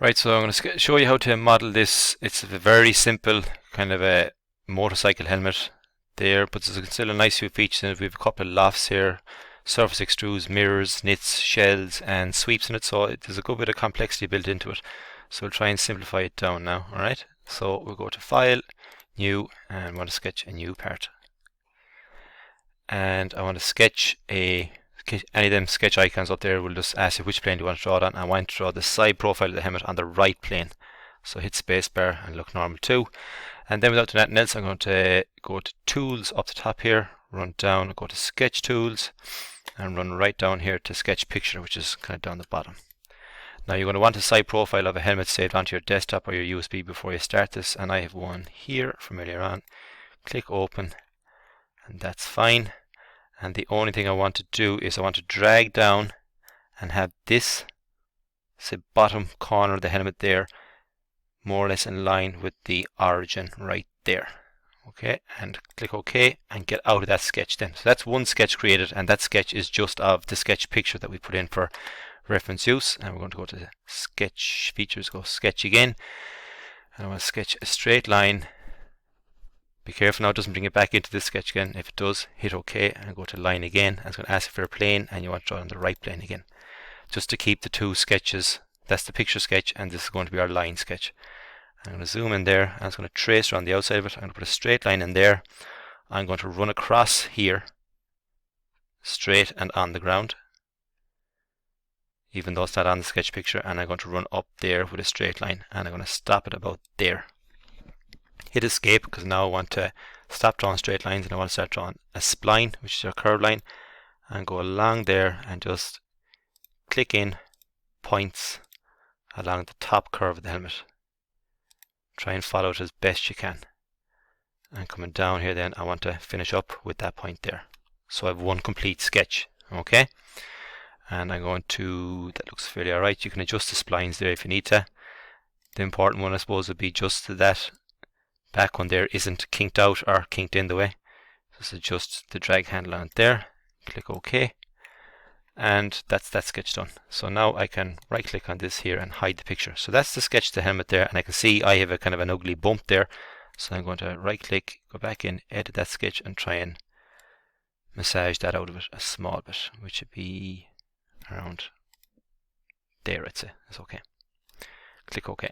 Right, so I'm going to show you how to model this. It's a very simple kind of a motorcycle helmet there, but there's still a nice few features in it. We have a couple of lofts here, surface extrudes, mirrors, nits, shells, and sweeps in it, so there's a good bit of complexity built into it. So we'll try and simplify it down now, alright? So we'll go to File, New, and I want to sketch a new part. And I want to sketch any of them sketch icons up there will just ask you which plane do you want to draw it on. I want to draw the side profile of the helmet on the right plane. So hit spacebar and look normal too. And then without doing anything else, I'm going to go to Tools up the top here, run down, go to Sketch Tools, and run right down here to Sketch Picture, which is kind of down the bottom. Now you're going to want a side profile of a helmet saved onto your desktop or your USB before you start this, and I have one here from earlier on. Click Open, and that's fine. And the only thing I want to do is I want to drag down and have this, say, bottom corner of the helmet there, more or less in line with the origin right there. Okay, and click OK and get out of that sketch then. So that's one sketch created, and that sketch is just of the sketch picture that we put in for reference use. And we're going to go to Sketch Features, go Sketch again, and I want to sketch a straight line. Be careful now it doesn't bring it back into this sketch again. If it does, hit OK and go to Line again. And it's going to ask for a plane, and you want to draw on the right plane again. Just to keep the two sketches, that's the picture sketch, and this is going to be our line sketch. I'm going to zoom in there, and I'm going to trace around the outside of it. I'm going to put a straight line in there. I'm going to run across here, straight and on the ground, even though it's not on the sketch picture, and I'm going to run up there with a straight line, and I'm going to stop it about there. Hit escape because now I want to stop drawing straight lines and I want to start drawing a spline, which is our curved line, and go along there and just click in points along the top curve of the helmet. Try and follow it as best you can. And coming down here then I want to finish up with that point there. So I have one complete sketch. Okay, and I'm going to, that looks fairly alright. You can adjust the splines there if you need to. The important one I suppose would be just that back one there isn't kinked out or kinked in the way. Just adjust the drag handle on it there, click OK, and that's that sketch done. So now I can right click on this here and hide the picture. So that's the sketch of the helmet there, and I can see I have a kind of an ugly bump there. So I'm going to right click, go back in, edit that sketch and try and massage that out of it a small bit, which would be around there, I'd say. That's okay. Click OK.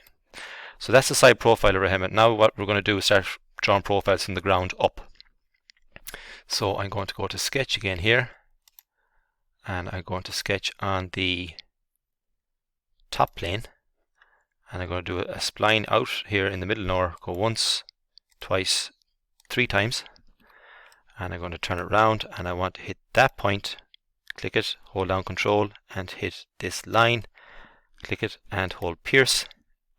So that's the side profile of our helmet. Now what we're going to do is start drawing profiles from the ground up. So I'm going to go to Sketch again here, and I'm going to sketch on the top plane, and I'm going to do a spline out here in the middle nowhere, go once, twice, 3 times, and I'm going to turn it around, and I want to hit that point, click it, hold down Control and hit this line, click it and hold Pierce.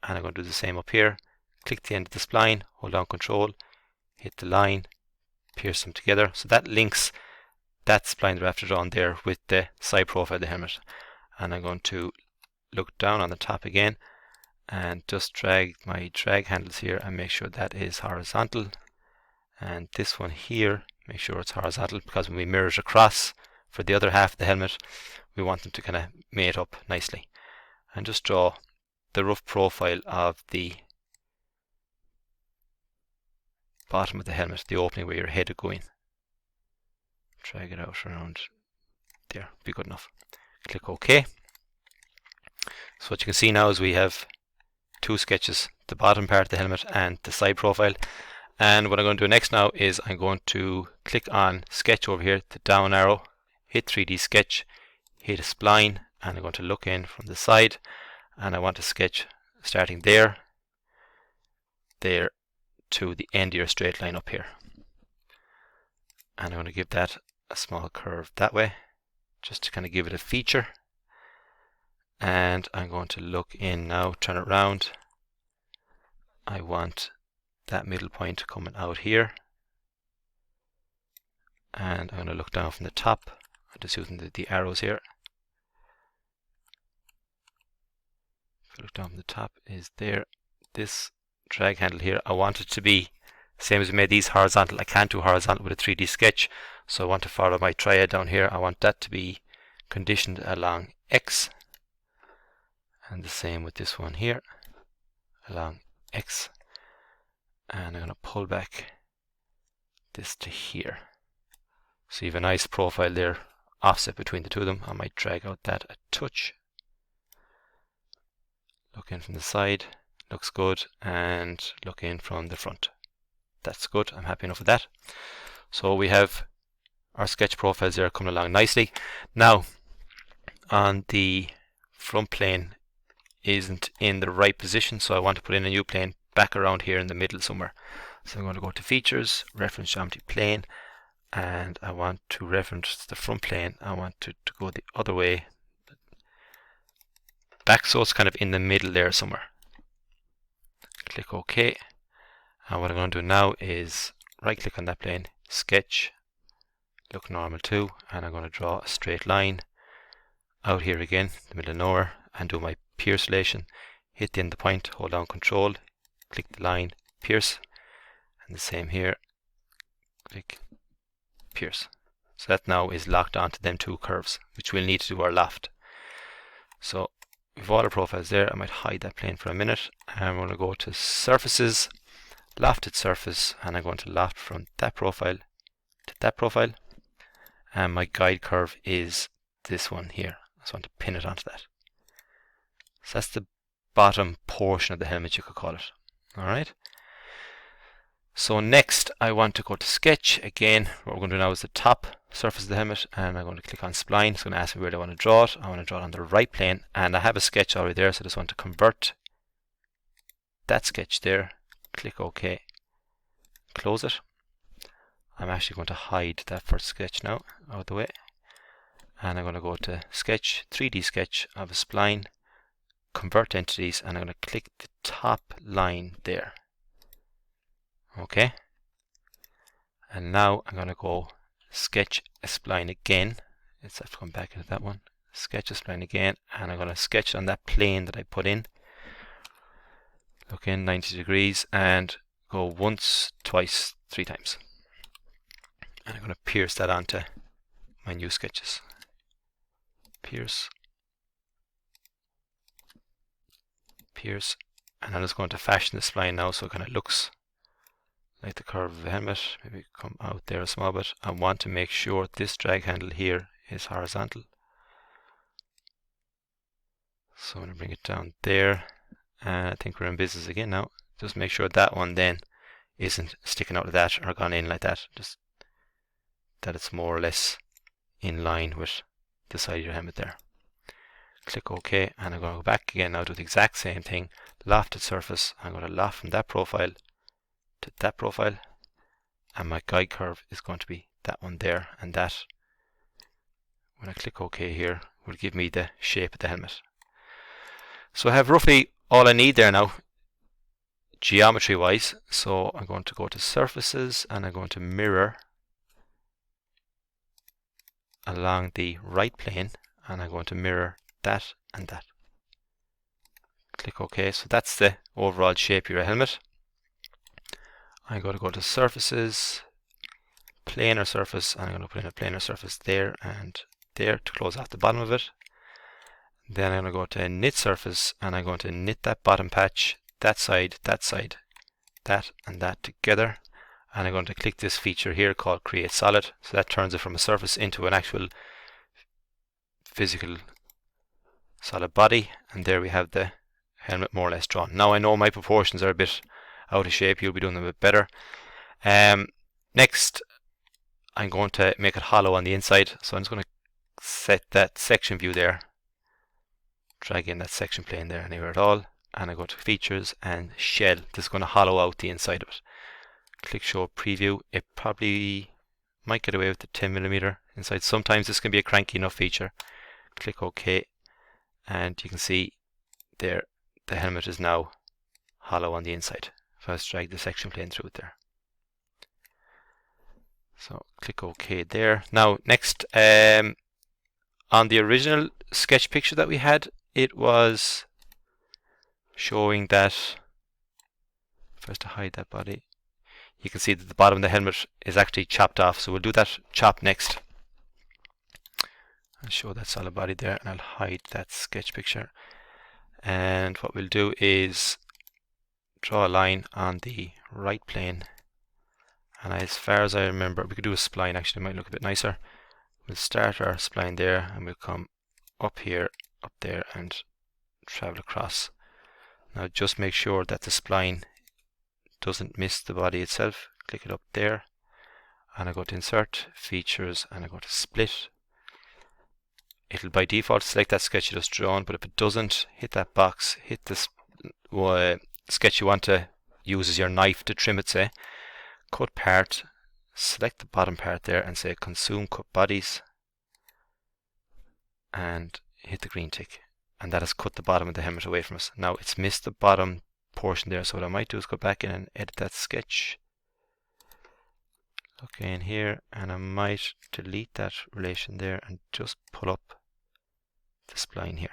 And I'm going to do the same up here. Click the end of the spline, hold down Control, hit the line, pierce them together. So that links that spline that we're after drawing there with the side profile of the helmet. And I'm going to look down on the top again and just drag my drag handles here and make sure that is horizontal. And this one here, make sure it's horizontal, because when we mirror it across for the other half of the helmet, we want them to kind of mate up nicely. And just draw the rough profile of the bottom of the helmet, the opening where your head would go in. Drag it out around there, be good enough. Click OK. So what you can see now is we have 2 sketches, the bottom part of the helmet and the side profile. And what I'm going to do next now is I'm going to click on Sketch over here, the down arrow, hit 3D Sketch, hit a spline, and I'm going to look in from the side. And I want to sketch starting there to the end of your straight line up here. And I'm going to give that a small curve that way, just to kind of give it a feature. And I'm going to look in now, turn it around. I want that middle point coming out here. And I'm going to look down from the top. I'm just using the arrows here. Look down from the top is there. This drag handle here, I want it to be same as we made these horizontal. I can't do horizontal with a 3D sketch, so I want to follow my triad down here. I want that to be conditioned along X, And the same with this one here along X, and I'm going to pull back this to here. So you have a nice profile there, offset between the two of them. I might drag out that a touch. Look in from the side, looks good, and look in from the front. That's good, I'm happy enough with that. So we have our sketch profiles there coming along nicely. Now, on the front plane isn't in the right position, so I want to put in a new plane back around here in the middle somewhere. So I'm going to go to Features, Reference Geometry Plane, and I want to reference the front plane. I want to go the other way back, so it's kind of in the middle there somewhere. Click OK. And what I'm going to do now is right click on that plane, Sketch, look normal too, and I'm going to draw a straight line out here again, the middle of nowhere, and do my pierce relation. Hit the end of the point, hold down Control, click the line, pierce, and the same here, click, pierce. So that now is locked onto them two curves, which we'll need to do our loft. So with all our profiles there, I might hide that plane for a minute, and I'm going to go to Surfaces, Lofted Surface, and I'm going to loft from that profile to that profile, and my guide curve is this one here. I just want to pin it onto that. So that's the bottom portion of the helmet, you could call it. Alright. So next I want to go to Sketch. Again, what we're going to do now is the top surface of the helmet, and I'm going to click on Spline. It's going to ask me where I want to draw it. I want to draw it on the right plane, and I have a sketch already there, so I just want to convert that sketch there. Click OK. Close it. I'm actually going to hide that first sketch now out of the way, and I'm going to go to Sketch, 3D Sketch of a spline, Convert Entities, and I'm going to click the top line there. Okay, and now I'm going to go sketch a spline again. Let's have to come back into that one. Sketch a spline again, and I'm going to sketch on that plane that I put in. Look in 90 degrees and go once, twice, 3 times. And I'm going to pierce that onto my new sketches. Pierce, pierce, and I'm just going to fashion the spline now so it kind of looks like the curve of a helmet. Maybe come out there a small bit. I want to make sure this drag handle here is horizontal. So I'm going to bring it down there, and I think we're in business again now. Just make sure that one then isn't sticking out of that or gone in like that. Just that it's more or less in line with the side of your helmet there. Click OK, and I'm going to go back again now, do the exact same thing. Lofted surface, I'm going to loft from that profile to that profile, and my guide curve is going to be that one there, and that, when I click OK here, will give me the shape of the helmet. So I have roughly all I need there now, geometry wise. So I'm going to go to Surfaces, and I'm going to mirror along the right plane, and I'm going to mirror that and that. Click OK. So that's the overall shape of your helmet. I'm going to go to Surfaces, Planar Surface, and I'm going to put in a planar surface there and there to close off the bottom of it. Then I'm going to go to Knit Surface, and I'm going to knit that bottom patch, that side, that and that together. And I'm going to click this feature here called Create Solid. So that turns it from a surface into an actual physical solid body. And there we have the helmet more or less drawn. Now I know my proportions are a bit out of shape. You'll be doing them a bit better. Next, I'm going to make it hollow on the inside. So I'm just going to set that section view there. Drag in that section plane there anywhere at all. And I go to Features and Shell. This is going to hollow out the inside of it. Click Show Preview. It probably might get away with the 10mm inside. Sometimes this can be a cranky enough feature. Click OK, and you can see there the helmet is now hollow on the inside. If I just drag the section plane through it there. So click OK there. Now next, on the original sketch picture that we had, it was showing that, if I was to hide that body, you can see that the bottom of the helmet is actually chopped off. So we'll do that chop next. I'll show that solid body there, and I'll hide that sketch picture. And what we'll do is draw a line on the right plane, and as far as I remember, we could do a spline. Actually, it might look a bit nicer. We'll start our spline there, and we'll come up here, up there, and travel across. Now just make sure that the spline doesn't miss the body itself. Click it up there, and I go to Insert, Features, and I go to Split. It'll by default select that sketch you just drawn, but if it doesn't, hit that box, hit this sketch you want to use as your knife to trim it, say. Cut part, select the bottom part there and say Consume Cut Bodies, and hit the green tick. And that has cut the bottom of the helmet away from us. Now it's missed the bottom portion there, so what I might do is go back in and edit that sketch. Look in here, and I might delete that relation there and just pull up the spline here.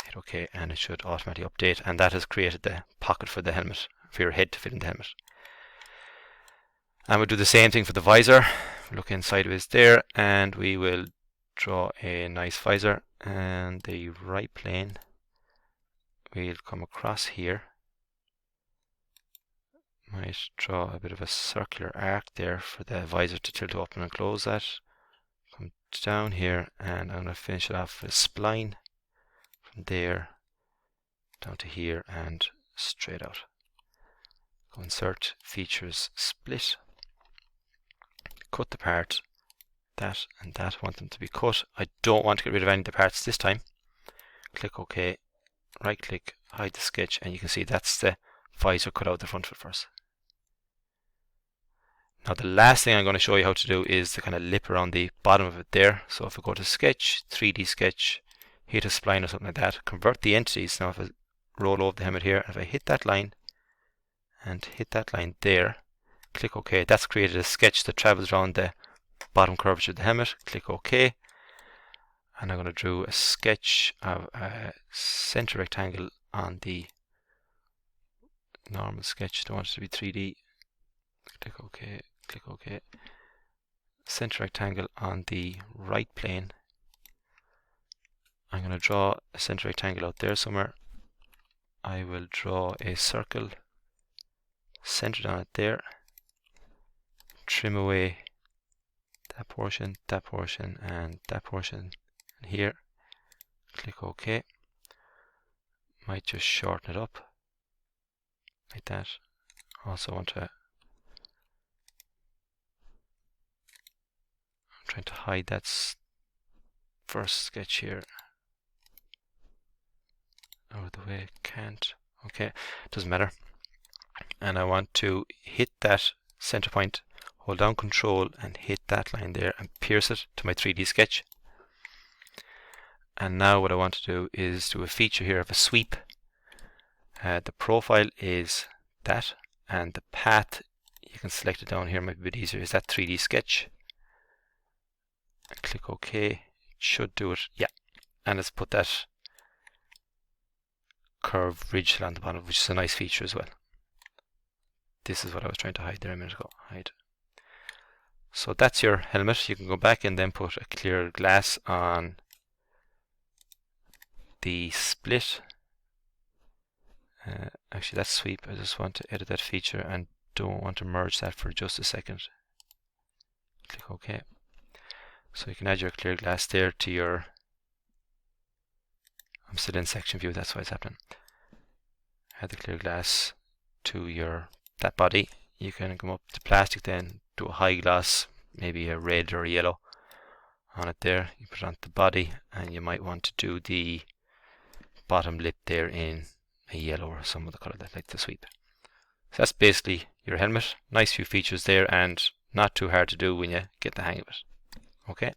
Hit OK, and it should automatically update, and that has created the pocket for the helmet, for your head to fit in the helmet. And we'll do the same thing for the visor. Look in sideways there, and we will draw a nice visor, and the right plane, we'll come across here. Might draw a bit of a circular arc there for the visor to tilt open and close that. Come down here, and I'm going to finish it off with a spline from there down to here and straight out. Go Insert, Features, Split. Cut the part, that and that. I want them to be cut. I don't want to get rid of any of the parts this time. Click OK, right click, hide the sketch, and you can see that's the visor cut out the front of it first. Now the last thing I'm going to show you how to do is the kind of lip around the bottom of it there. So if I go to Sketch, 3D Sketch, hit a spline or something like that, convert the entities. Now if I roll over the helmet here, if I hit that line and hit that line there, click OK, that's created a sketch that travels around the bottom curvature of the helmet. Click OK, and I'm going to draw a sketch of a center rectangle on the normal sketch. Don't want it to be 3D. Click OK, click OK. Center rectangle on the right plane. I'm going to draw a center rectangle out there somewhere. I will draw a circle centered on it there. Trim away that portion, and that portion. And here, click OK. Might just shorten it up like that. Also want to, I'm trying to hide that first sketch here out of the way. Can't. Okay, doesn't matter. And I want to hit that center point, hold down Control and hit that line there and pierce it to my 3D sketch. And now what I want to do is do a feature here of a sweep. The profile is that, and the path, you can select it down here, might be a bit easier, is that 3D sketch. And click OK. It should do it. Yeah. And let's put that curved ridge along the bottom, which is a nice feature as well. This is what I was trying to hide there a minute ago. Hide. So that's your helmet. You can go back and then put a clear glass on the split. Actually, that's sweep. I just want to edit that feature and don't want to merge that for just a second. Click OK. So you can add your clear glass there to your, I'm still in section view, that's why it's happening. Add the clear glass to your that body. You can come up to plastic then, do a high gloss, maybe a red or a yellow on it there. You put it on the body, and you might want to do the bottom lip there in a yellow or some other color that like the sweep. So that's basically your helmet. Nice few features there and not too hard to do when you get the hang of it. Okay.